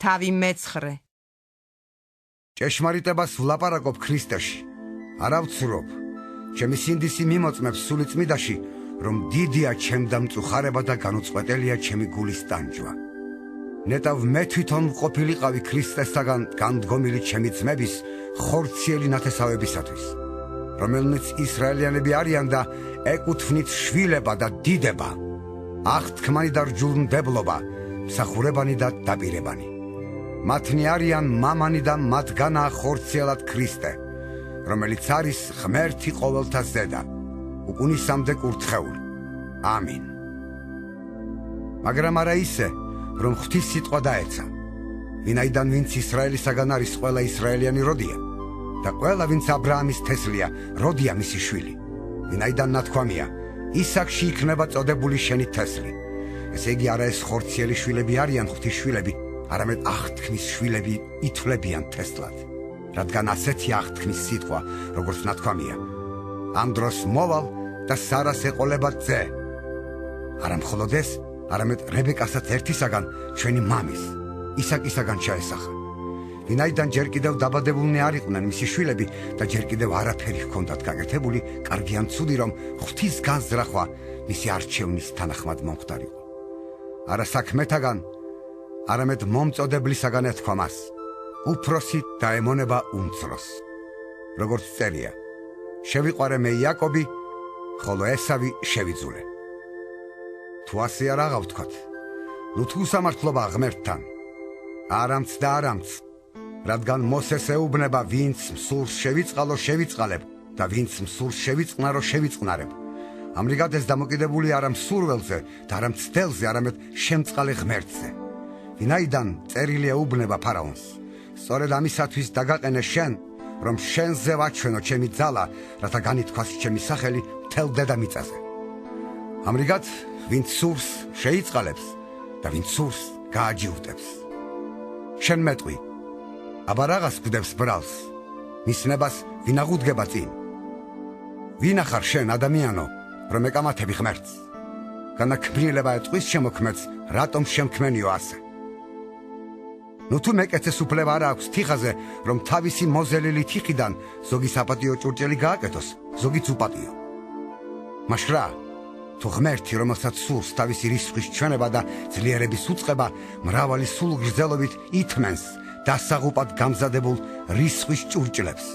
თავი მეცხრე. ჭეშმარიტებას ვლაპარაკობ ქრისტეში, არა ვცრობ. ჩემი სინდისი მიმოწმებს სულიწმიდაში, რომ დიდია ჩემ დამწუხარება და განუწყვეტელია ჩემი გულის ტანჯვა. ნეტავ მე თვითონ ყოფილიყავი ქრისტესთან განდგომილი ჩემი ძმების ხორციელი ნათესავებისათვის, რომელნიც ისრაელიანები არიან და ეკუთვნით შვილება და დიდება, აღთქმანი და რჯულმდებლობა, მსახურებანი და დაპირებანი. მათნი არიან მამანი და მათგანაა ხორციელად ქრისტე, რომელიც არის ღმერთი ყოველთა ზედა, უკუნისამდე კურთხეული. ამინ. მაგრამ არა ისე, რომ ღვთის სიტყვა დაეცა, ვინაიდან ვინც ისრაელისაგან არის ყველა ისრაელიანი როდია და ყველა ვინც აბრაამის თესლია როდია მისი შვილი, ვინაიდან ნათქვამია, ისაკში იქნება წოდებული შენი თესლი. ესე იგი არა ეს ხორციელი შვილები არიან ღვთის შვილები, არამედ აღთქმის შვილები ითვლებიან თესლად, რადგან ასეთი აღთქმის სიტყვა, როგორც ნათქვამია, ამ დროს მოვალ და სარას ეყოლება ძე. არა მხოლოდ ეს, არამედ რებეკასაც ერთისაგან, ჩვენი მამის, ისაკისაგან ჩაესახა. ვინაიდან ჯერ კიდევ დაბადებულნი არ იყვნენ მისი შვილები და ჯერ კიდევ არაფერი ჰქონდათ გაკეთებული, კარგი ან ცუდი, რომ ღვთის განზრახვა მისი არჩევნის თანახმად მომხდარიყო. არა საქმეთაგან, არამედ მომწოდებლისაგან ეთქვა მას, უფროსი დაემონება უმცროს. როგორც წერია, შევიყვარე მე იაკობი, ხოლო ესავი შევიძულე. თუ ასე არ აღავთქვათ, ნუ თუ სამართლობა ღმერთთან, არამც და არამც, რადგან მოსეს ეუბნება, ვინც მსურს შევიწყალო შევიწყალებ და ვინც მსურს შევიწყნარო შევიწყნარებ. ამრიგად ეს დამოკიდებული არა მსურველზე და არა მცდელზე, არამედ შემწყალე ღმერთზე. ვინაიდან წერილი ეუბნება ფარაონს, სწორედ ამისათვის დაგაყენე შენ, რომ შენზე ვაჩვენო ჩემი ძალა, რათა განითქვას ჩემი სახელი მთელ დედამიწაზე. ამრიგად, ვინც სურს შეიწყალებს და ვინც სურს გააჯიუტებს. შენ მეტყვი, აბა რაღაც გვდებს ბრალს, მის ნებას ვინ აღუდგება წინ? ვინ ახარ შენ, ადამიანო, რომ ეკამათები ღმერთს? განაქმნილება ეტყვის შემოქმედს, რატომ შემქმენიო ასე? ნუ თუ მეკეცეს უფლება არ აქვს თიხაზე, რომ თავისი მოზელილი თიხიდან ზოგი საპატიო ჭურჭელი გააკეთოს, ზოგიც უპატიო. მაშრა, თუ ღმერთი, რომელსაც სურს თავისი რისხვის ჩვენება და ძლიერების უწყება, მრავალი სულგრძელობით ითმენს დასაღუპად გამზადებულ რისხვის ჭურჭლებს,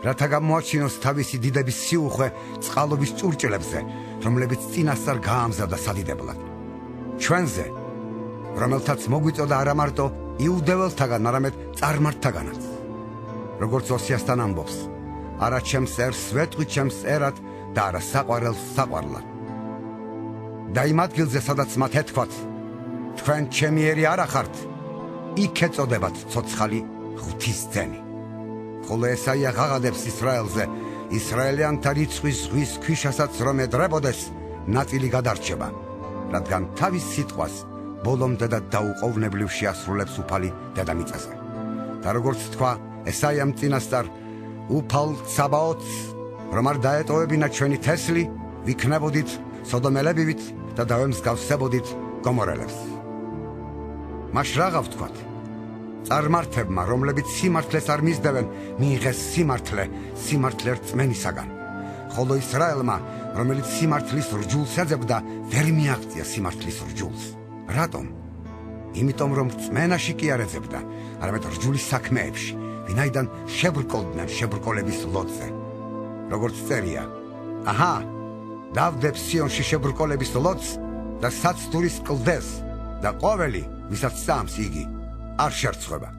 რათა გამოაჩინოს თავისი დიდების სიუხვე წყალობის ჭურჭლებზე, რომლებიც წინასწარ გაამზადა სადიდებლად. ჩვენზე, რომელთაც მოგვიწოდა არა მარტო იუდეველთაგან, არამედ წარმართთაგანაც. როგორც ოსიასთან ამბობს, არა ჩემს ერს ვეტყვი ჩემს ერად და არა საყვარელს საყვარლად. და იმ ადგილზე, სადაც მათ ეთქვათ, თქვენ ჩემი ერი არა ხართ, იქ ეწოდებათ ცოცხალი ღვთისძენი. ხოლო ესაია ღაღადებს ისრაელზე, ისრაელიანთა რიცხვის ზღვის ქვიშასაც რომ ედრებოდეს, ნაწილი გადარჩება, რადგან თავის სიტყვას ბოლომდე და დაუყოვნებლივ შეასრულებს უფალი დედამიწაზე. და როგორც თქვა ესაიამ წინასწარ, უფალ ცაბაოთს, რომ არ დაეტოვებინა ჩვენი თესლი, ვიქნებოდით სოდომელებივით და დავემსგავსებოდით გომორელებს. მაშ რაღა ვთქვათ? წარმართებმა, რომლებიც სიმართლეს არ მისდევენ, მიიღეს სიმართლე რწმენისაგან, ხოლო ისრაელმა, რომელიც სიმართლის რჯულს ეძებდა, ვერ მიაღწია სიმართლის რჯულს. რატომ? იმიტომ რომ რწმენაში კი არ ეძებდა, არამედ რჯულის საქმეებში, ვინაიდან შებრკოლდნენ შებრკოლების ლოდზე. როგორც წერია, აჰა, დავდებს სიონში შებრკოლების ლოდს და საცდურის კლდეს და ყოველი, ვისაც წამს იგი, არ შერცხვება.